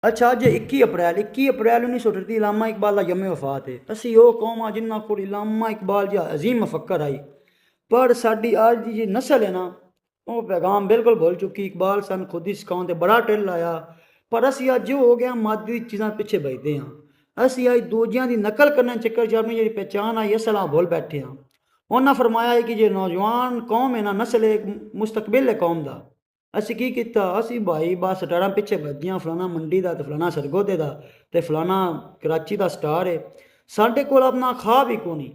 अच्छा अज 21 अप्रैल 1938 लामा इकबाल का यम वफात है। असी वो कौम आ जिन्होंने को लामा इकबाल जो अजीम मफक्कर आई, पर साड़ी आज की जी नस्ल है ना, वो पैगाम बिल्कुल भूल चुकी। इकबाल सन खुद ही सिखाते बड़ा टिल आया, पर असी अज जो हो गया मादी चीज़ों पिछे बजते हाँ। असी अज दूजिया की नकल करने चक्कर च अपनी जी पहचान आई असल भुल बैठे हाँ। उन्हें फरमाया है कि जो नौजवान कौम है ना, नस्ल एक मुस्तकबिल है कौम का। असी की किया, असी भाई बस सटारा पिछे भजियाँ, फलाना मंडी का तो फलाना सरगोधे का तो फलाना कराची का स्टार है। साढ़े को अपना खा भी को नहीं,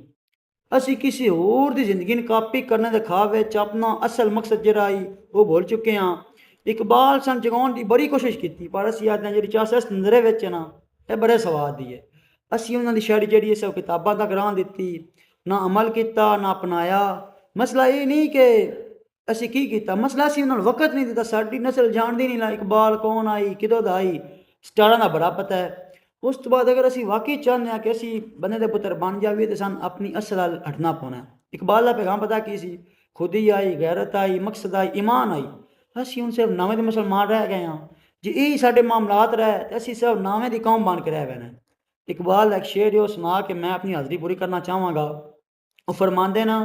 असी किसी होर दी जिंदगी कापी करने के खाब अपना असल मकसद जरा आई वो भूल चुके हाँ। इकबाल सन जगाने की बड़ी कोशिश की, पर असी आज जी चास नजरे है ना, ये बड़े स्वाद दी है। असी उन्होंने शायरी जी सब किताबों तक राह दी, ना अमल किया ना अपनाया। मसला ये नहीं कि असी की किया, मसला असी उन्होंने वक्त नहीं दिता। साड़ी नस्ल जानती नहीं ला इकबाल कौन आई कितों का आई, स्टारा का बड़ा पता है। उस तो बाद अगर असी वाकई चाहते हैं कि असी बंदे के पुत्र बन जाइए तो सन अपनी असल वाल हटना पौना है। इकबाल का पैगाम पता की सी, खुद ही आई, गैरत आई, मकसद आई, ईमान आई। असी हूँ सिर्फ नावे के मुसलमान रह गए हाँ। जे यही साढ़े मामलात रहे तो असी सिर्फ नावे की कौम बन के रह गए। इकबाल एक शेर जो सुना के मैं अपनी हाजरी पूरी करना चाहवागा। वो फरमाते ना,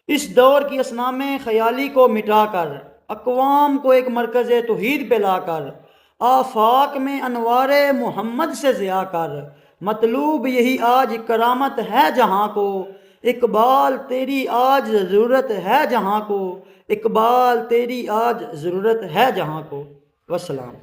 इस दौर की असनाम ख्याली को मिटाकर अकवाम को एक मरकज़ तौहीद पे लाकर आफाक में अनवारे मोहम्मद से ज़िया कर, मतलूब यही आज करामत है जहाँ को, इकबाल तेरी आज ज़रूरत है जहाँ को, इकबाल तेरी आज ज़रूरत है जहाँ को। वस्सलाम।